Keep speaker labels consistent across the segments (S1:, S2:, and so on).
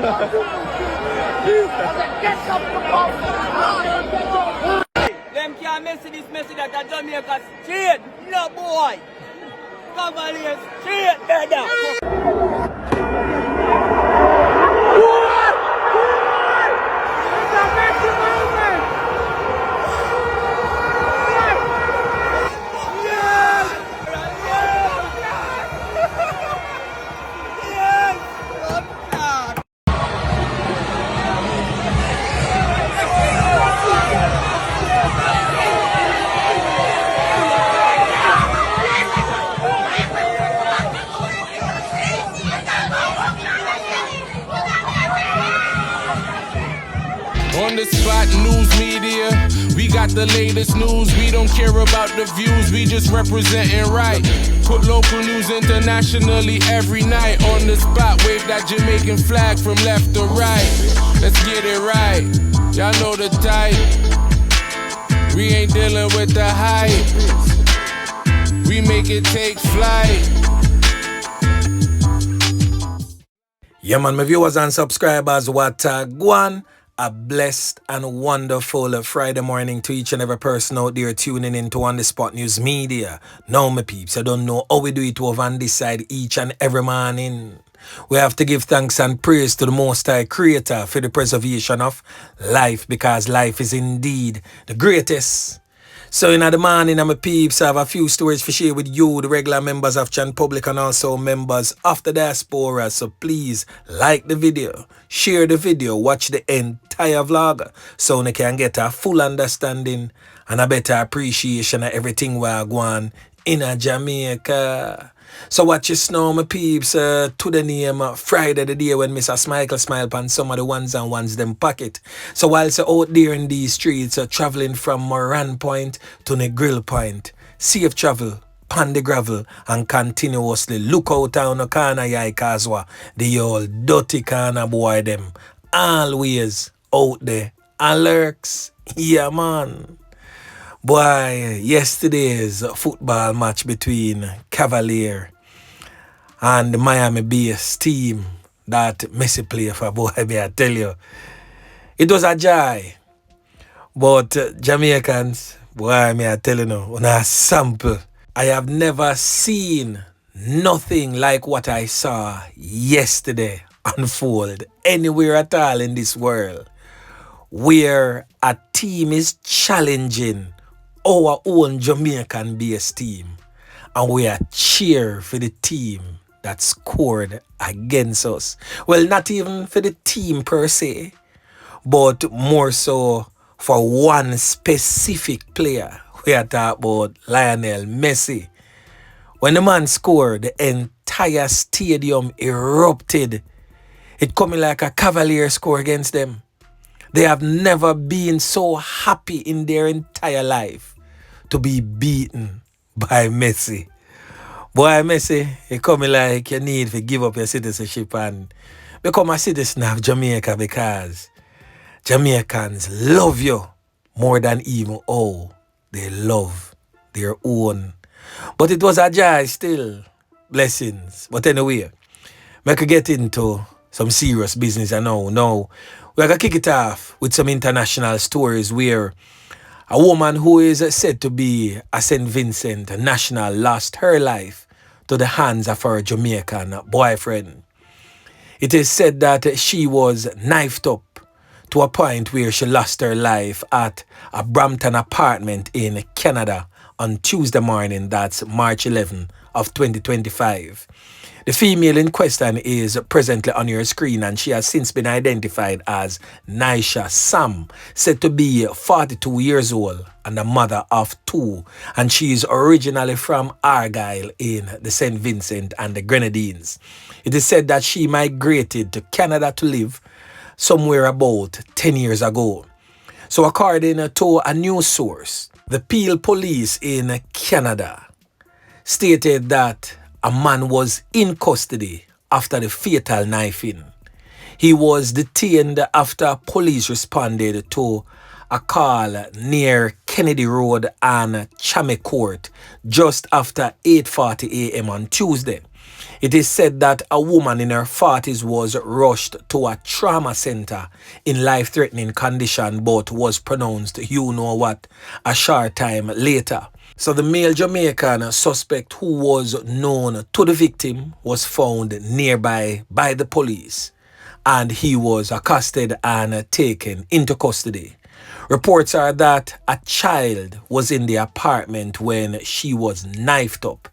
S1: Them can't mess this message that a Jamaica straight. No boy. Cavalier straight. There down.
S2: On the spot, news media, we got the latest news. We don't care about the views, we just representing right. Put local news internationally every night. On the spot, wave that Jamaican flag from left to right. Let's get it right, y'all know the type. We ain't dealing with the hype. We make it take flight.
S3: Yeah man, my viewers and subscribers, what go on? A blessed and wonderful Friday morning to each and every person out there tuning in to On The Spot News Media. Now my peeps, I don't know how we do it over on this side each and every morning. We have to give thanks and praise to the Most High Creator for the preservation of life, because life is indeed the greatest. So in the morning, my peeps, I have a few stories to share with you, the regular members of Chan Public and also members of the diaspora. So please like the video, share the video, watch the entire vlog so you can get a full understanding and a better appreciation of everything we're going in Jamaica. So watch your snow, my peeps, to the name Friday, the day when Mr. Smile smile pan some of the ones and ones them pocket. So whilst you're out there in these streets, traveling from Moran Point to the Grill Point, safe travel, pan the gravel, and continuously look out on the corner, yai Kazwa, the old dirty corner boy them, always out there, and lurks, yeah man. Boy, yesterday's football match between Cavalier and the Miami-based team that Messi play for, boy, I tell you, it was a joy. But Jamaicans, boy, I tell you now, on a sample, I have never seen nothing like what I saw yesterday unfold anywhere at all in this world, where a team is challenging our own Jamaican-based team, and we are cheer for the team that scored against us. Well, not even for the team per se, but more so for one specific player. We are talking about Lionel Messi. When the man scored, the entire stadium erupted. It coming like a Cavalier score against them. They have never been so happy in their entire life to be beaten by Messi. Boy, Messi, you coming like you need to give up your citizenship and become a citizen of Jamaica, because Jamaicans love you more than even they love their own. But it was a joy still. Blessings. But anyway, I could get into some serious business. I know. Now, we're going to kick it off with some international stories where a woman who is said to be a St. Vincent national lost her life to the hands of her Jamaican boyfriend. It is said that she was knifed up to a point where she lost her life at a Brampton apartment in Canada on Tuesday morning, that's March 11 of 2025. The female in question is presently on your screen, and she has since been identified as Naisha Sam, said to be 42 years old and a mother of 2. And she is originally from Argyle in the St. Vincent and the Grenadines. It is said that she migrated to Canada to live somewhere about 10 years ago. So according to a news source, the Peel police in Canada stated that a man was in custody after the fatal knifing. He was detained after police responded to a call near Kennedy Road and Chame Court just after 8:40 a.m. on Tuesday. It is said that a woman in her 40s was rushed to a trauma center in life-threatening condition but was pronounced you know what a short time later. So the male Jamaican suspect who was known to the victim was found nearby by the police and he was accosted and taken into custody. Reports are that a child was in the apartment when she was knifed up.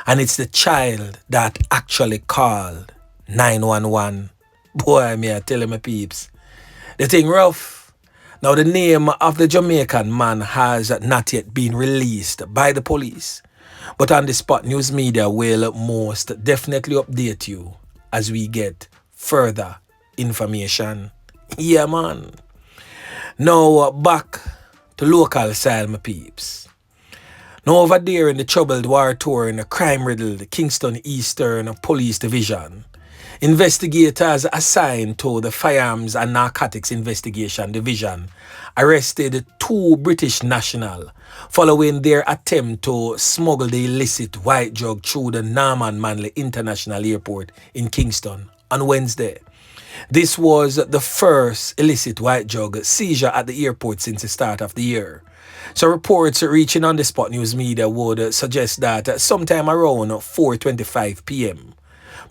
S3: And it's the child that actually called 911. Boy, me I tell you my peeps. The thing rough. Now the name of the Jamaican man has not yet been released by the police. But on the Spot News Media will most definitely update you as we get further information. Yeah man. Now back to local style my peeps. Now over there in the troubled war-torn, crime-riddled Kingston Eastern Police Division, investigators assigned to the Firearms and Narcotics Investigation Division arrested 2 British nationals following their attempt to smuggle the illicit white drug through the Norman Manley International Airport in Kingston on Wednesday. This was the first illicit white drug seizure at the airport since the start of the year. So reports reaching on the Spot News Media would suggest that sometime around 4:25 p.m.,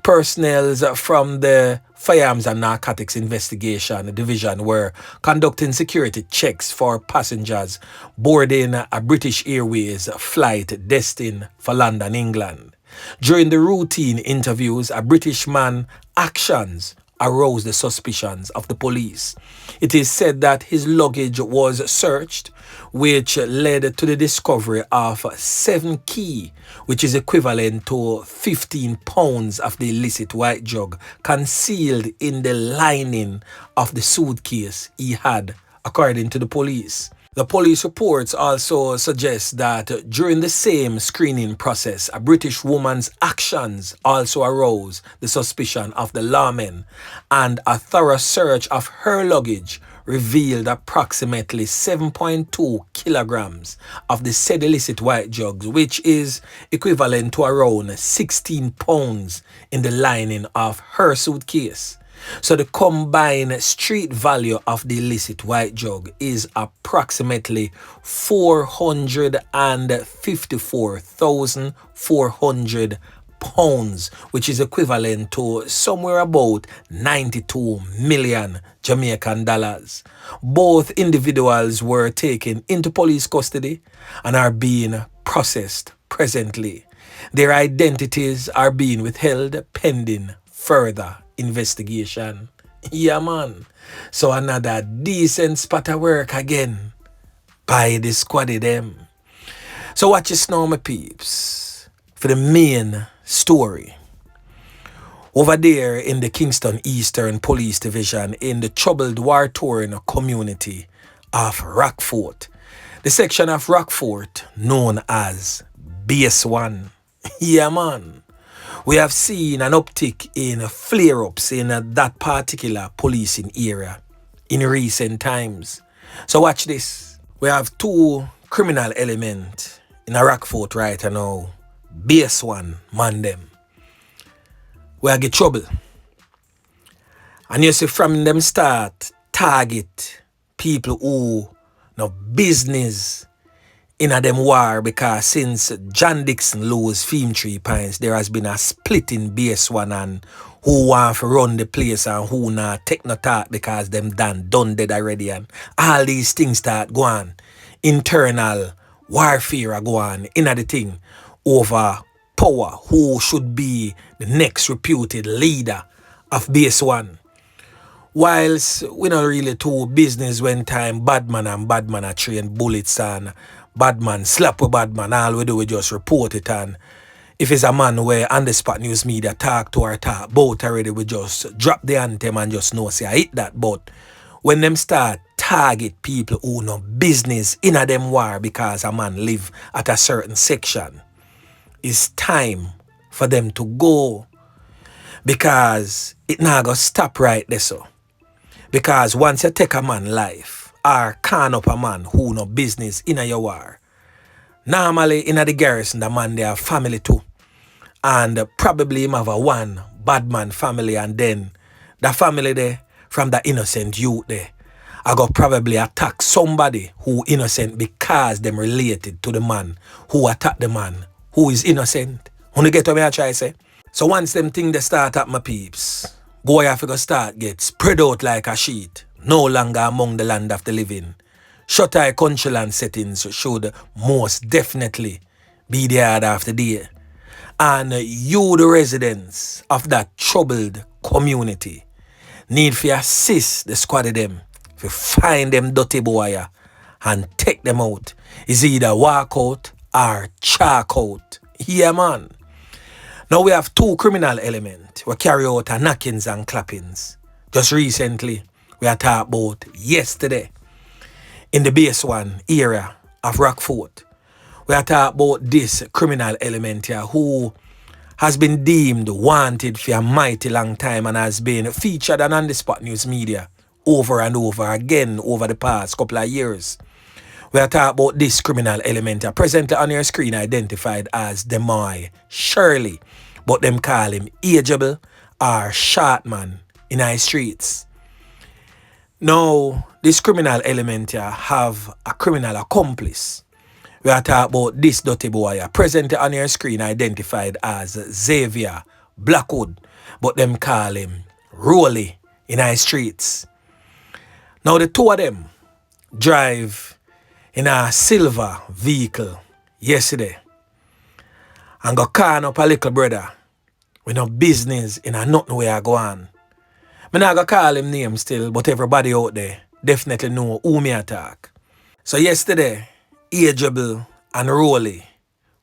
S3: personnel from the Firearms and Narcotics Investigation Division were conducting security checks for passengers boarding a British Airways flight destined for London, England. During the routine interviews, a British man's actions aroused the suspicions of the police. It is said that his luggage was searched, which led to the discovery of 7 keys, which is equivalent to 15 pounds of the illicit white drug concealed in the lining of the suitcase he had, according to the police. The police reports also suggest that during the same screening process, a British woman's actions also aroused the suspicion of the lawmen, and a thorough search of her luggage revealed approximately 7.2 kilograms of the said illicit white drugs, which is equivalent to around 16 pounds in the lining of her suitcase. So the combined street value of the illicit white drug is approximately 454,400 pounds, which is equivalent to somewhere about 92 million Jamaican dollars. Both individuals were taken into police custody and are being processed presently. Their identities are being withheld pending further investigation. Yeah man. So another decent spot of work again by the squaddy them. So watch this now my peeps for the main story. Over there in the Kingston Eastern Police Division in the troubled war-torn community of Rockfort. The section of Rockfort known as Base 1. Yeah man. We have seen an uptick in flare-ups in that particular policing area in recent times. So watch this. We have 2 criminal elements in a Rockfort right now. Base 1, man them. We get trouble. And you see from them start target people who no business in a them war, because since John Dixon lose Fame 3 Pines, there has been a split in Base 1 and who want to run the place and who not take no talk because them done dead already, and all these things start going. Internal warfare are going in the thing over power, who should be the next reputed leader of Base 1. Whilst we not really too business when time badman and badman are train bullets and badman slap with badman, all we do we just report it, and if it's a man where on the Spot News Media talk to or talk both already, we just drop the anthem and just know say I hit that. But when them start target people who no business in a them war because a man live at a certain section, it's time for them to go, because it not gonna stop right there. So because once you take a man life or can up a man who no business in a your war, normally in the garrison the man they have family too, and probably him have a one bad man family, and then the family there from the innocent youth there I go probably attack somebody who innocent because them related to the man who attacked the man who is innocent. When you get what me I try to say? So once them thing they start at my peeps, boy have to go start get spread out like a sheet, no longer among the land of the living. Shut eye country land settings should most definitely be the order of the day. And you, the residents of that troubled community, need to assist the squad of them to find them dirty boy and take them out. It's either walk out or chalk out. Yeah, man. Now we have two criminal elements. We carry out a knockings and clappings. Just recently, we are talking about yesterday in the base one area of Rockfort. We are talking about this criminal element here who has been deemed wanted for a mighty long time and has been featured on the spot news media over and over again over the past couple of years. We are talking about this criminal element here, presently on your screen identified as Demoy, Shirley, but them call him Ageable or Short Man in our streets. Now, this criminal element here have a criminal accomplice. We are talking about this dirty boy here, presently on your screen identified as Xavier, Blackwood, but them call him Rollie in our streets. Now the two of them drive in a silver vehicle yesterday and go calling up a little brother with no business in a nothing where I go on. I'm not going to call him name still, but everybody out there definitely know who me attack. So yesterday, Ageable and Rollie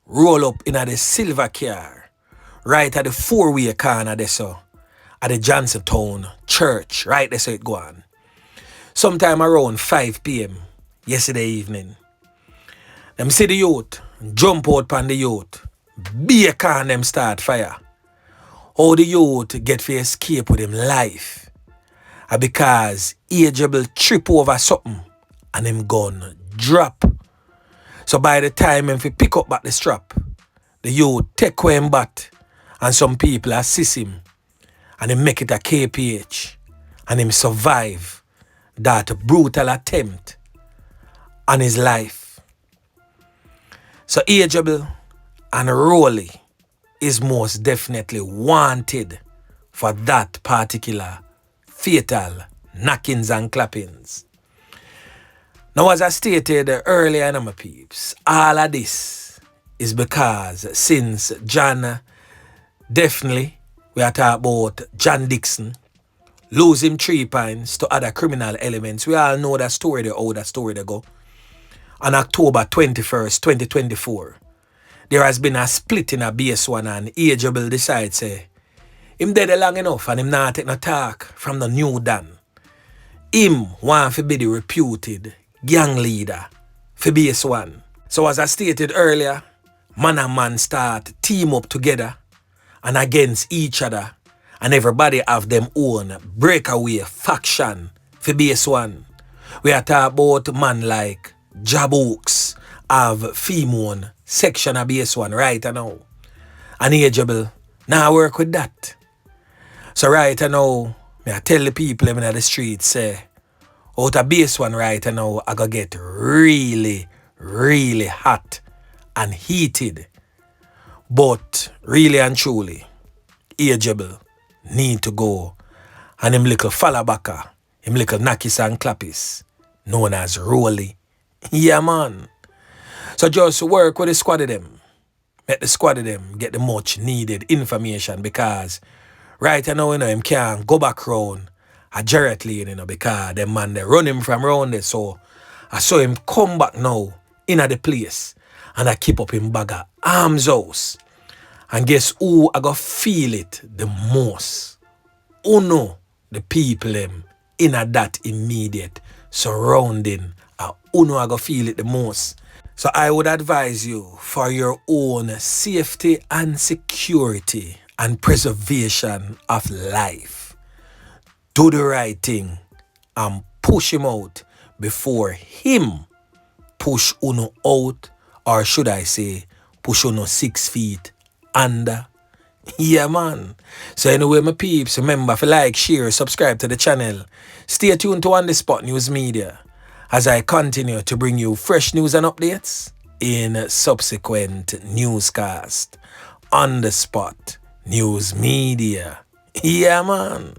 S3: roll up in a the silver car right at the four-way corner there so at the Johnstown Church, right there so it go on. Sometime around 5 p.m. yesterday evening, them see the youth, jump out upon the youth, bake on them start fire. How the youth get to escape with him life? Because Ageable trip over something and him gun drop. So by the time him fi pick up back the strap, the youth take away him bat and some people assist him and him make it a KPH and him survive that brutal attempt on his life. So Ageable and Rollie is most definitely wanted for that particular fatal knockings and clappings. Now, as I stated earlier in my peeps, all of this is because since John, definitely, we are talking about John Dixon, lose him 3 points to other criminal elements. We all know that story, how that story they go. On October 21st, 2024, there has been a split in a base one and Ageable decides say, him dead long enough and him not take no talk from the new Dan. Him want to be the reputed gang leader for base one. So as I stated earlier, man and man start team up together and against each other, and everybody have them own breakaway faction for base one. We are talking about man like Jabooks have female section of base one right now. And Ageable now work with that. So right now, I tell the people in the street say, out of base one right now, I go get really, really hot and heated. But really and truly, Ageable need to go and him little fallabaka, him little nakis and clappis, known as Rollie. Yeah, man. So just work with the squad of them. Make the squad of them get the much needed information because right now, him can't go back round a Jarrett lane, because them man they run him from round there. So I saw him come back now in the place and I keep up him bag of arms house. And guess who I go feel it the most? Who know the people them in that immediate surrounding? Who know I go feel it the most? So I would advise you for your own safety and security and preservation of life, do the right thing and push him out before him push uno out, or should I say push uno 6 feet under. Yeah, man. So anyway, my peeps, remember to like, share, subscribe to the channel. Stay tuned to On The Spot News Media as I continue to bring you fresh news and updates in subsequent newscast. On The Spot News Media. Yeah, man.